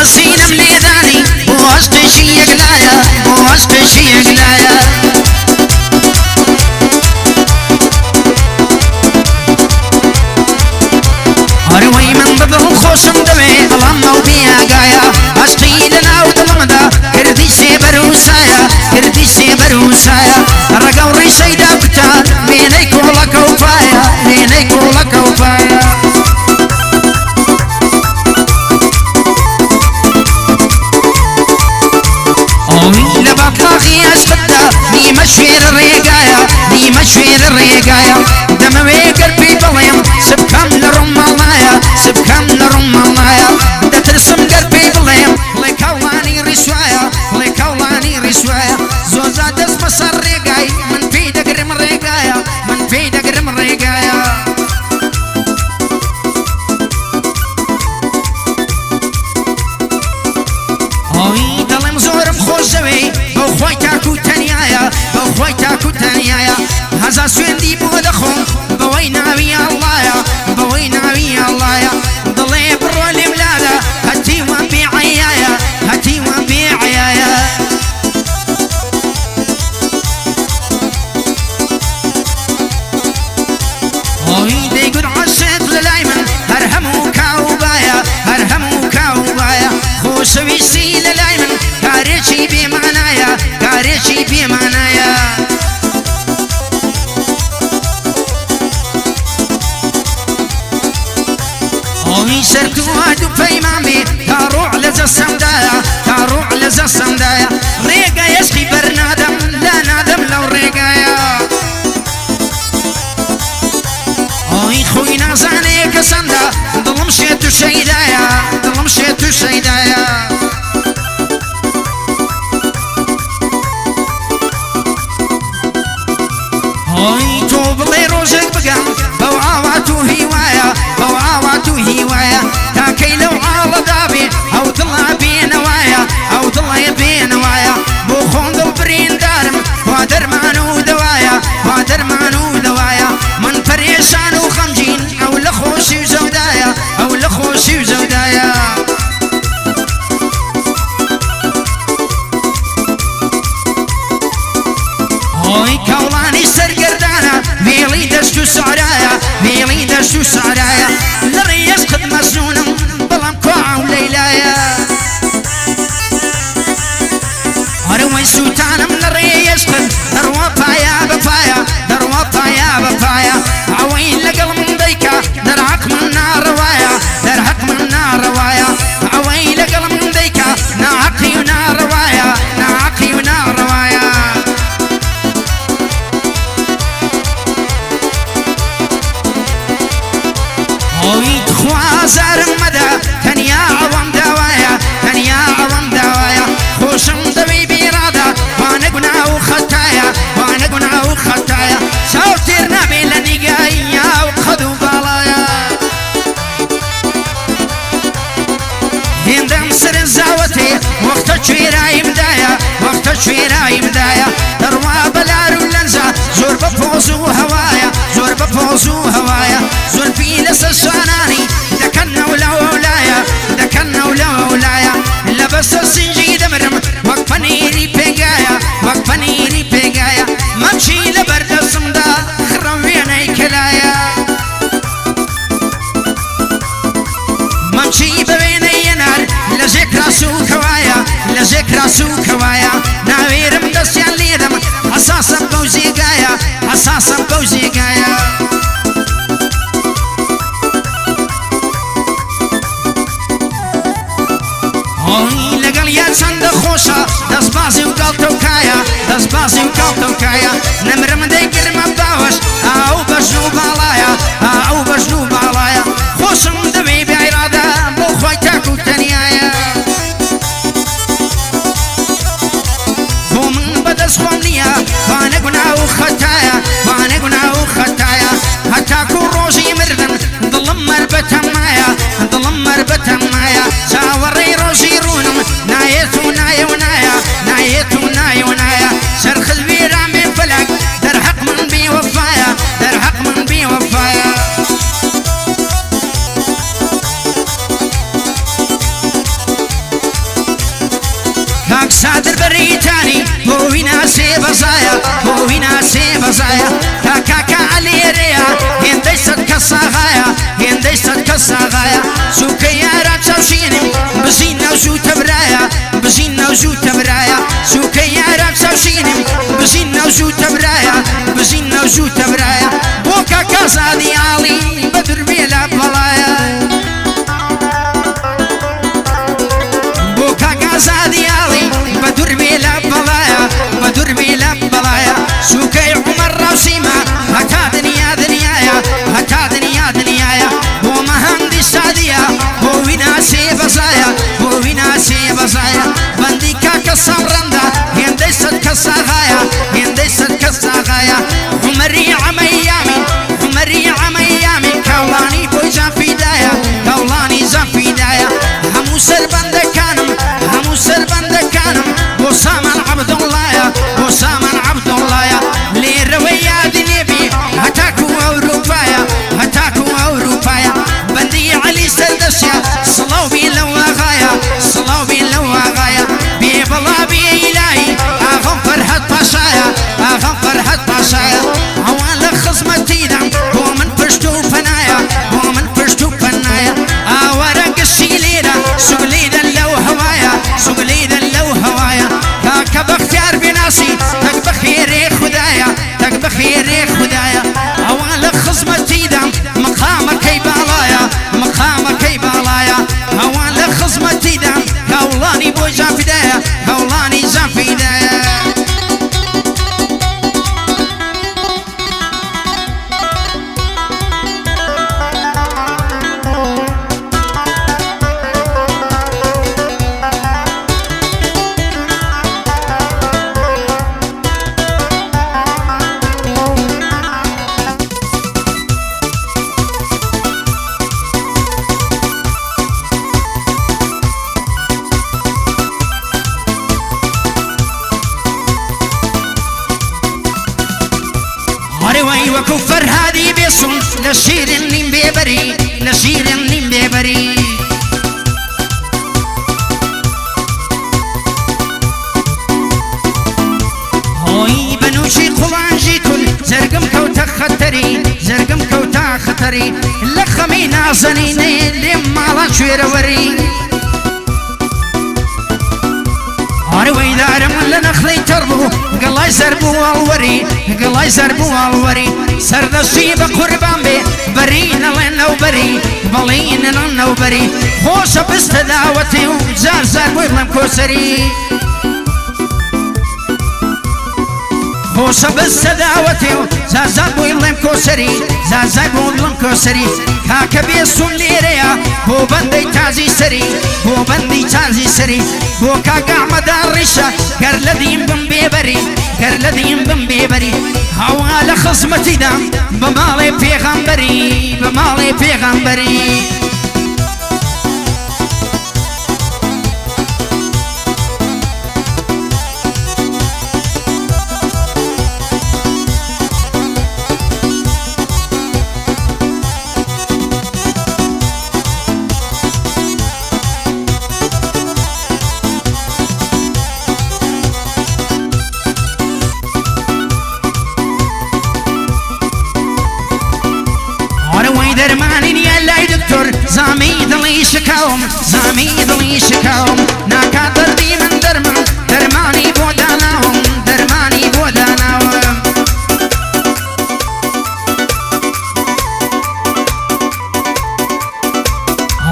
سینم لیدانی بۆ عشقێکی یەکلایە بۆ عشقێکی یەکلایە هەروەی من ببڵ خۆشم دەوێ بەڵام ئەو بیاگایە عشقی لەناو دڵمدا کردی سێبەر و سایە کردی سێبەر و سایە ڕەگە و ڕیشەیدا کوتا وێنەی کۆڵەکە و پایە وێنەی کۆڵەکە و پایە لە باقاقی عشقتدا نیمە شوێرە ڕێگایە نیمە شوێرە ڕێگایە دەمەوێ گەر پێی بڵێم سبکەم لە ڕووماڵایە سبکەم لە ڕووماڵایە دەترسم گەر پێی بڵێم بڵێ کاوڵانی ڕیسوایە بڵێ کاوڵانی ڕیسوایە زۆزا دەست بەسەر ڕێگای من پێی دەگرم ڕێگایە من پێی دەگرم ڕێگایە دەڵێم زۆرم خۆشەوێ بەو خۆی تاکو تەنیایە بەو خۆی تاکو تەنیایە هەزار سوێندی بۆ دەخۆم بەوەی ناوی ئەڵڵایە بەوەی ناوی ئەڵڵایە دڵێ بڕۆ لێم لادە هەتی وان بێعەیایە هەتی وان بێعەیایە دەیگوت عەشقت لە لای من هەر هەموو کاوبایە هەر هەموو کاوبایە خۆشەویستی لە لای من کارێکی بێمانایە کارێکی بێمانایە سەرکوات و پەیمان بێ تا ڕۆع لە جەسەمدایە تا ڕۆع لە جەسەمدایە ڕێگای عشقی بەرنادەم لا نادەم لەو ڕێگایە خۆی نازانێ کەسەندا دڵم شێت و شەیدایە دڵم شێت و شەیدایە تۆ بڵێ ڕۆژێک بگەم بەو ئاوات و هیوایە بەو ئاوات و هیوایە تاکەی لەو ئاڵەدا بێ ئەو دڵا بێنەوایە ئەو دڵێ بێنەوایە بۆ خۆم دڵ بریندارم وا دەرمان و دەوایە وا دەرمان و دەوایە من پەرێشان و خەمگین ئەو لە خۆشی و زەودایە ئەو لە خۆشی و زەودایە کاوڵانی سەرگەردانە وێڵی دەشت و سارایە وێڵی دەشت و سارایە لە ڕێیەش قت مەسنونم بەڵام کۆعە و لەیلایە هەروەی سووتانم لە ڕێیەش قت دەڕوا پایە بە پایە دەڕوا پایە بە پایە ئەوەی لەگەڵ من دەیکا دەرحەق من ناڕەوایە دەرحەق من ناڕەوایە ئەوەی لەگەڵ من دەیکا ناحەقی و ناڕەوایە ناحەقی و ناڕەوایە خوازارم مەدا تەنیا ئەوەم داوایە تەنیا ئەوەم داوایە خۆشم دەوێی بێڕادا وانە گوناه و خەتایە وانە گوناه و خەتایە چاو تێر نابێ لە نیگایی یا و قەد و باڵایە هێندەم سرن زاوەتێ وەختە کوێرایمدایە وەختە کوێرایمدایە دەڕوا بەلار و لەنجە زۆر بە پۆز و هەوایە زۆر بە پۆز و هەوایە زۆربی لەسەر شانانی دەکەنەوە لەوەولایە دەکەنەوە لەوەولایە لە بەسەر سینجی دەمرم وەک پەنیری پێگایە وەک پەنیری پێگایە مەمچی لە بەردەستمدا خڕەم وێنەی کەلایە مەمچی بە وێنەی یەنار لە ژێک ڕاست و کەوایە لە ژێک ڕاست و کەوایە ناوێرم دەستیان لێدەم حەساسم بەو جێگایە حەساسم بەو جێگایە لەگەڵ یا چەندە خۆشە دەستبازی و گاڵتەوکایە دەستبازی و گاڵتەوکایە نەمرم دەیگرمە باوەش ئاو بەژن و باڵایە ئاو بەژن و باڵایە خۆشم دەوێ بێعیرادە بۆ خۆی تاکو تەنیایە بۆ من بەدەست خۆم نییە وانە گوناه و خەتایە وانە گوناه و نوزو تبرايا بوكا كاسا ديالي بدر بيلا بلايا بوكا كاسا ديالي بدر بيلا بلايا بدر بيلا بلايا سوكي عمر راسيما هكا دنيا دنيايا هكا دنيا دنيايا بو مهندي ساديا بو ويناسي بزايا بو ويناسي بزايا بندي كاكا صبرندا هندي صدق الصغايا هندي صدق الصغايا عمري عميامي عمري عميامي كولاني بوجا في دايا كولاني زفي دايا همو سربند كانم همو سربند كانم وسامان عبد الله وسامان عبد الله ليرويا دنيبي هتاكو اوروبايا هتاكو اوروبايا بندي علي سردشيا صلو بي لو غايا صلو بي لو غايا بي بلا بي الهي اغم فرحت باشايا اغم فرحت باشايا اوان خصمتي دم هو من فرشتو فنايا هو من فرشتو فنايا اورق الشيلينا سقليدا لو هوايا سقليدا لو هوايا كاك بختار بناسي تك بخير خدايا تك بخير خدايا اوان خصمتي دم مقامك بالايا مقامك بالايا اوان خصمتي دم كولاني بوجا فدايا كولاني زفدايا وكفر هذه بيصم لشير النيم بيبري لشير النيم بيبري هوي بنوشي قوانجي كل زرقم كوتا خطري زرقم كوتا خطري لخمي نازنيني لما لا شوير وري أروي دارم لنا خلي تربو قلاي سربو الوري قلاي سربو الوري سرد الشيب قربان بي برينا لنا وبري بلينا لنا وبري خوش بستداوتي وزار زار بويلم كوسري خوش بستداوتي وزار زار بويلم كوسري زار زار بويلم كوسري كاك بيسون ليريا بو بندي تازي سري بو بندي تازي سري بو كاكا مدارشة قرلدين بمبيبري قرلدين بمبيبري هوا لخصمتي دام بمالي بيغمبري بمالي بيغمبري درماني يا لاي دكتور زامي ضلي شكاوم زامي ضلي شكاوم ناكا دردي من درمان درماني بوداناهم درماني بوداناهم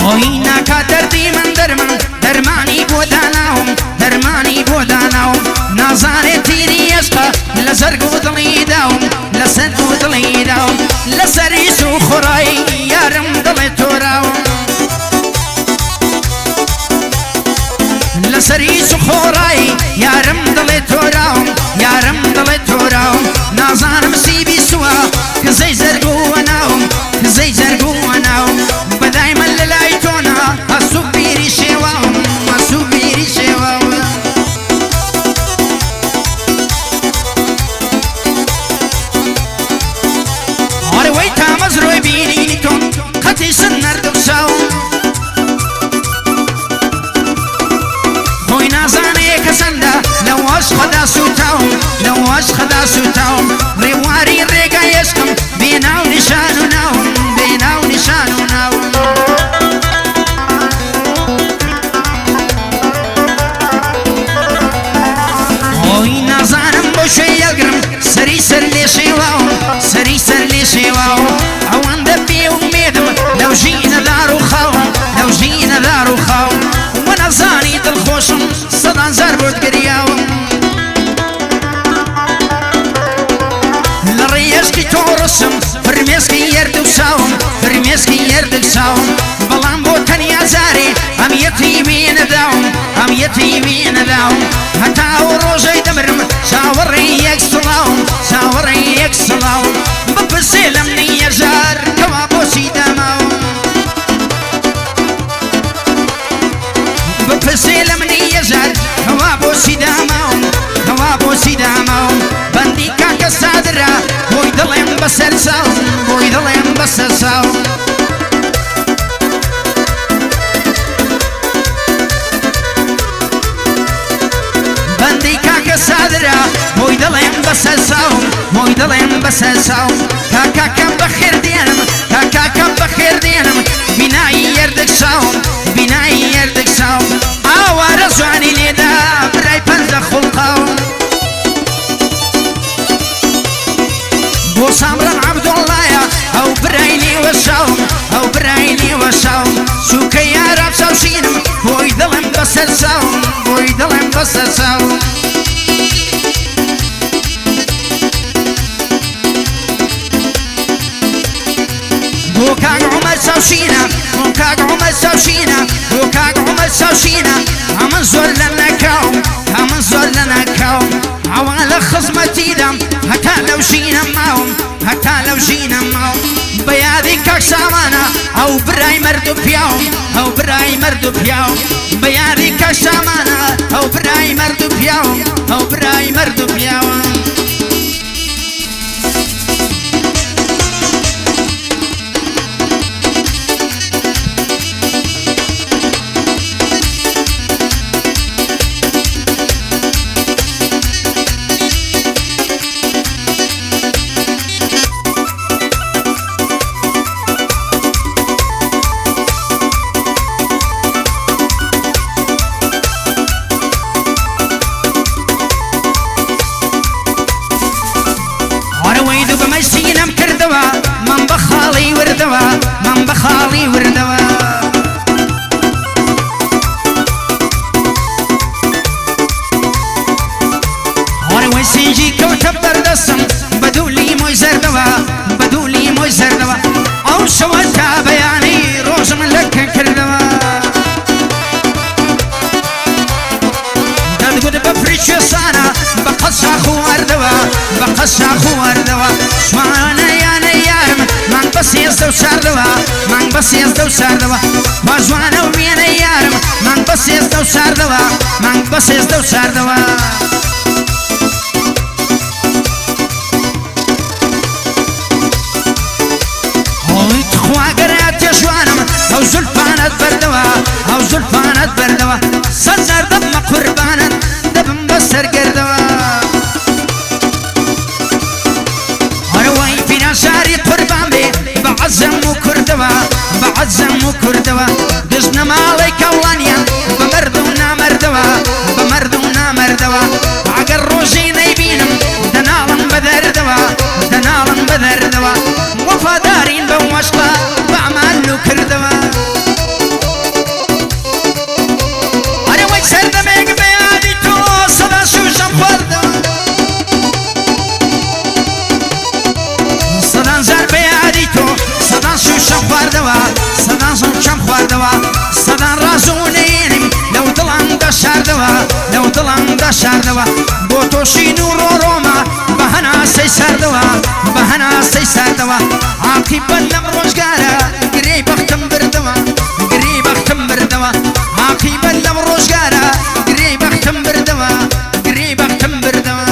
هوي ناكا دردي من درمان درماني بوداناهم درماني بوداناهم نازاني تيري يسقى لزرقو ضلي داوم لسرقو ضلي داوم لسريسو خراي يارم ضلي توراوم لسريسو خراي يارم ضلي توراوم يارم ضلي توراوم نازانم سيبي سوا كزي زرقو وناوم كزي زرقو وناوم بدايما للايتونا هسو بيري شواهم هسو بيري شواهم أروي تامز روي بيني كون خطي سنر دكساوم هوي نازاني كسندا لواش خدا سوتاوم لواش خدا سوتاوم ريواري ريقا يسكم بيناو نشانو ناوم بيناو نشانو ناوم هوي نازانم بوشي يلقرم سري سر لي شيواوم بۆسم فرمێسکی یەردە و ساوم فرمێسکی یەردە و ساوم بەڵام بۆ تەنیا جارێ ئەم یەتیمی نەداوم ئەم یەتیمی نەداوم هەتا ئەو ڕۆژەی دەمرم چاوەڕێی یەک سڵاوم چاوەڕێی یەک سڵاوم بپرسێ لە منی هێژار کەوا بۆچی داماوم بپرسێ لە منی هێژار کەوا بۆچی داماوم کەوا بۆچی داماوم بەندی کاکە سادرا بۆی دڵێم بەسەر چاوم بۆی دڵێم بەسەر چاوم بەندی کاکە سادرا بۆی دڵێم بەسەر چاوم بۆی دڵێم بەسەر چاوم کاکاکەم بەخێر دێنم کاکاکەم بەخێر دێنم بینایی یەردەک چاوم بینایی یەردەک چاوم ئاوارە جوانی لێدا برای پەنجە خوڵقاوم بۆ سامران عەبدوڵڵایە ئەو برای نێوە شاوم ئەو برای نێوە شاوم چووکە یارا چاوشینم بۆی دڵم بەسەر چاوم بۆی دڵم بەسەر چاوم بۆ کاک عومەر چاوشینە بۆ کاک عومەر چاوشینە بۆ کاک عومەر چاوشینە ئەمن زۆر لە نەکاوم ئەمن زۆر لە نەکاوم ئەوان لە خزمەتیدەم هەتا لەو ژینە ماوم هەتا لەو ژینە ماوم بە یادی کاک سامانە ئەو برای مەرد و پیاوم ئەو برای مەرد و پیاوم بە یادی کاک سامانە ئەو برای مەرد و پیاوم ئەو برای مەرد و پیاوم سینم کردەوە من بە خاڵی وردەوە من بە خاڵی وردەوە هەروەی سینجی کەوتە بەردەستم بە دوولی مۆی زەردەوە بە دوولی مۆی زەردەوە ئەو شەوە تا بەیانی ڕۆژم لەکە کردەوە دەتگوت بە فری کوێستانە بە قەت شاخ و وەردەوە بە قەت شاخ و وەردەوە شوانە یانە یارم مانگ بە سێزدە و چاردەوە مانگ بە سێزدە و چاردەوە وا جوانە و وێنە یارم مانگ بە سێزدە و چاردەوە مانگ بە سێزدە و چاردەوە ئەوی تخواگەرە تێژوانم ئەو زولفانت بەردەوە ئەو زولفانت بەردەوە سەد نەردەمە قوربانت دەبم بە سەرگەردەوە شاری قوربان بێ بە عەزەم و کوردەوە بە عەزەم و کوردەوە دژنە ماڵی کەوڵانیان بە مەرد و نامەردەوە بە مەرد و نامەردەوە ئەگەر ڕۆژی نەیبینم دەناڵم بە دەردەوە دەناڵم بە دەردەوە وەفادارین بەو مەشقە بە ئەمان و کردەوە هەرەوەی سەردەمێک بە یادی تۆ سەدا شوشەم خواردەوە سەدان زار بە یادی تۆ سەدان شوشەم خواردەوە سەدان زۆرچەم خواردەوە سەدان ڕاز و نەیێنم لەو دڵم دەشاردەوە لەو دڵم دەشاردەوە بۆ تۆ شین و ڕۆڕۆمە بە هەناسەی ساردەوە بە هەناسەی ساردەوە عاقیبەت لەم ڕۆژگارە گرێی بەختم بردەوە گرێی بەختم بردەوە عاقیبەت لەم ڕۆژگارە گرێی بەختم بردەوە گرێی بەختم بردەوە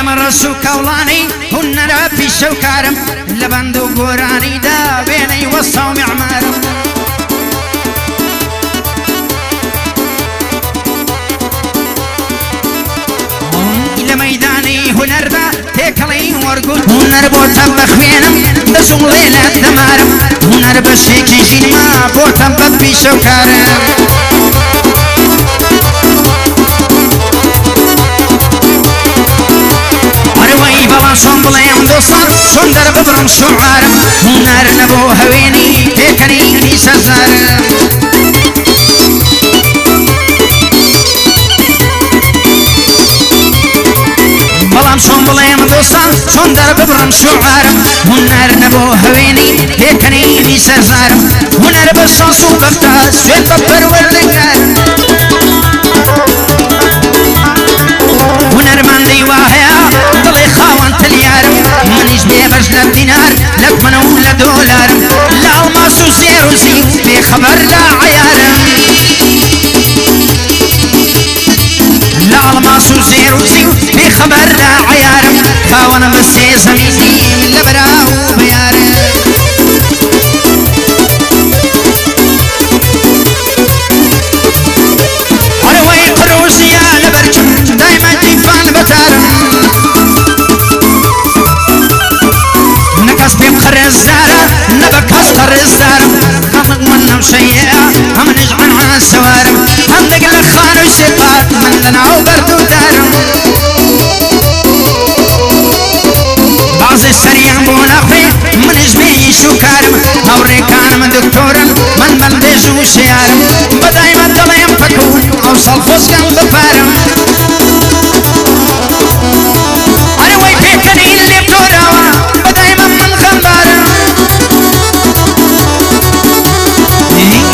مرسو كولاني هنرا في الشوكارم لبندو قراني دا بيني وصاو معمارم إلى ميداني هنر با تيكلي ورقود هنر بوتا بخوينم بسو ليلة دمارم هنر بشيكي شيما بوتا بفي شوكارم شون بلين دوستان شون در ببرم شعارم هنر نبو هويني تكريني سزارم بلام شون بلين دوستان شون در ببرم شعارم هنر نبو هويني تكريني سزارم هنر بساسو بفتا سويت بپروردگارم هنر من ديواهيا ضلي خاوان تليارم منيش بيغش لدينار لك منو لدولارم لا الماس وزير وزير بخبر لا عيارم لا الماس وزير وزير بخبر لا عيارم خاوان بسي زميني لبراو بيارم ولوي قروسيا لبرجم دايما جيفان بتارم نقص بيبقر الزارة نبكس قر الزارم خلق منهم شيئا هم نجعن عن السوارم هم نقل خان الشقات من دنعو بردو دارم بعض السريع بوناخي من جبيه شوكارم هوري كان من دكتورم من بلديجو شيارم بدايما دليم فكون اوصل فوزقم بفارم انا وي بيتني اللي بتوراوا بدايما من غنبارم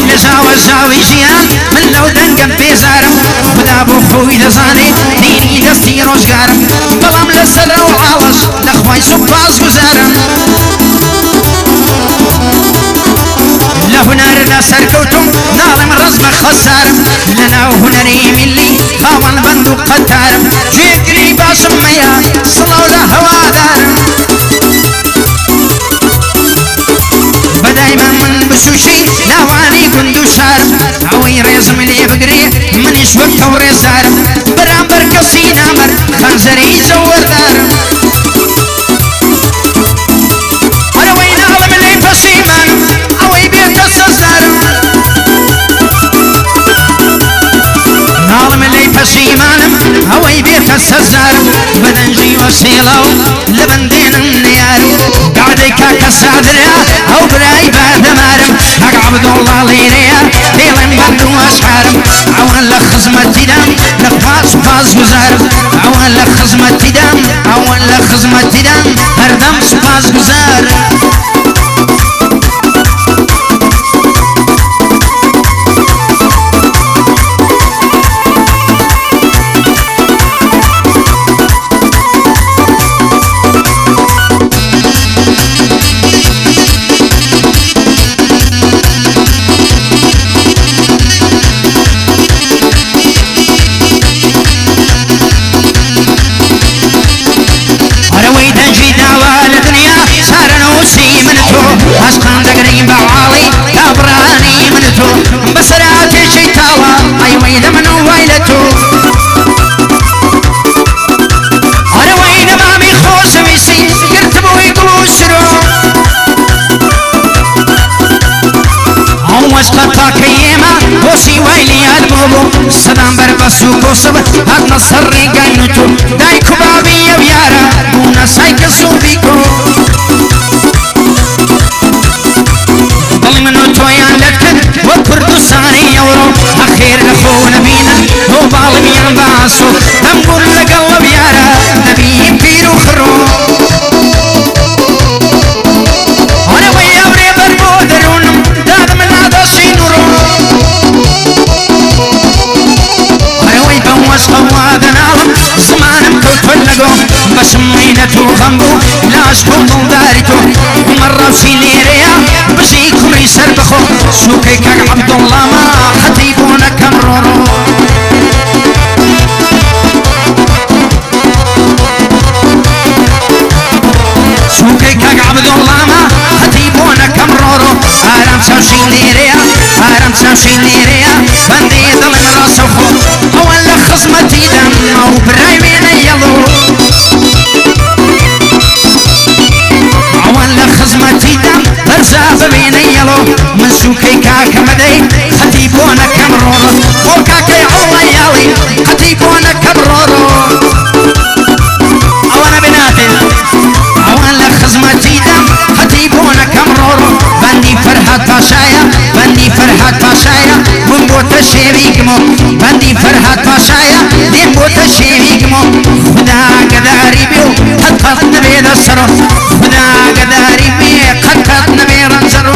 لجاوة جاوي جيان من لو دنقم بيزارم خدا بو خوي لزاني ديني دستي روشقارم بلام لسر وعالش لخواي سباز گزارم لهنر نسر كوتم نالم رزم خسارم لنا هنري ملي خاون بندو قدارم جيكني باشم ميا صلو لهوادارم بدايما من بسوشي نواني كندو شارم عوي ريزم لي بقري من شوك وري سارم برامبر كسي نامر خنزري زور دارم عوي نعلم لي بسيمانم عوي بيت السزارم نعلم لي بسيمانم عوي بيت السزارم بدنجي وسيلو لبندين النيارم قعدي كاكا سادريا او براي بعد مارم حق عبد الله ليريا ديلن بندو اشحارم عوان لخزمتي دم لفاس فاس گزارم عوان لخزمتي دم عوان لخزمتي دم هردم سپاس گزارم عشقان دقري بعالي كابراني منتو بسراتي شي تاوى اي ويد منو ويلتو انا ويد مامي خوش ميسي يرتبو يقلو الشرو عوش قطا كيما وشي ويلي البوبو سلام بربسو كوسب هاد نصري قاينتو دايكو بابي يبيارا بونا سايك صوبيكو منو تويان لكن وكردستاني يورو اخير لخو نبينا هو بالميان باسو تنقول لقلب يارا نبي بيرو خرو انا ويا بريبر بودرونم داد من هذا سينورو انا وي بوش قواد نالم زمانم كوتولقو بسمينتو غنبو لاشكو دارتو مرة في ليريا بزيكم يسر بخو شوكي كاك عبد الله ما خطيبونا كمرورو چاوشی لێرەیە بەندێ دڵم ڕاستە خۆ ئەوە لە خزمەتی دەم ئەو برای وێنە یەڵۆ ئەوە لە خزمەتی دەم بەرزا ببێنە یەڵۆ من سوکەی کاکە مەدەی قەتی بۆ نەکەم ڕۆڕۆ بۆ کاکەی ئەوڵە یاڵی قەتی بۆ نەکەم ڕۆڕۆ ئەوە نەبێناتێ ئەوە لە خزمەتی دەم قەتی بۆ نەکەم ڕۆڕۆ بەندی فەرهاد پاشایە بەندی فەرهاد پاشایە من بۆتە شێویکمۆ بەندی فەرهاد پاشایە دێم بۆتە شێویکمۆ خدا گەداری بێ و قەت قەت نەبێ دەسەرۆ خدا گەداری بێ قەت قەت نەبێ ڕەنجەرۆ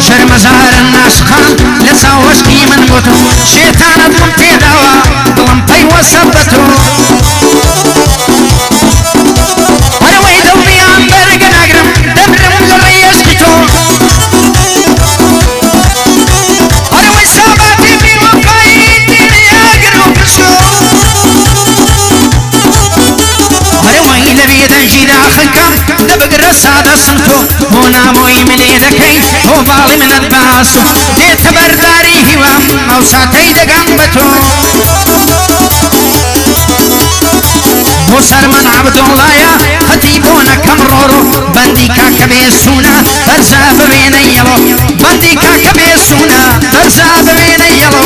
شرمزار الناشقان لساوشتي من بوتو شيطانة ممتي دوا ظلم طي وسبتو أنا ويد وميان برقن أقرم دبرم لريشتو أنا ويساباتي من وقايدي لياقرم شو أنا ويد بيدا جيدا خلقام دبقر سادة سنتو مونا موي ملي دكي هو بالي من الباسو ديت برداري هوام موساتي دقام بتو موسر من عبد الله يا خطيبونا كمرورو بندي كاكا بيسونا برزا ببين يلو بندي كاكا بيسونا برزا ببين يلو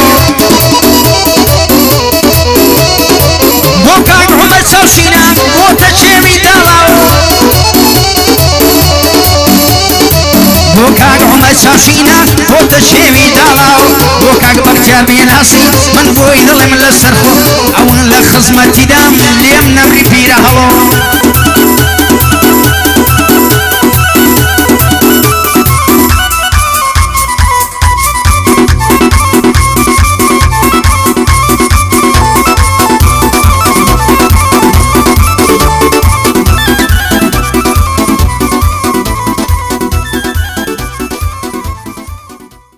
بوكاك عمر سوشينا وتشيري دالاو بوكاك عمر سوشينا وتشيري دالاو بوكاك برجا بيناسي من بوي ظلم للسرخو او لخزمتي دام ليم نبري فيرا هلو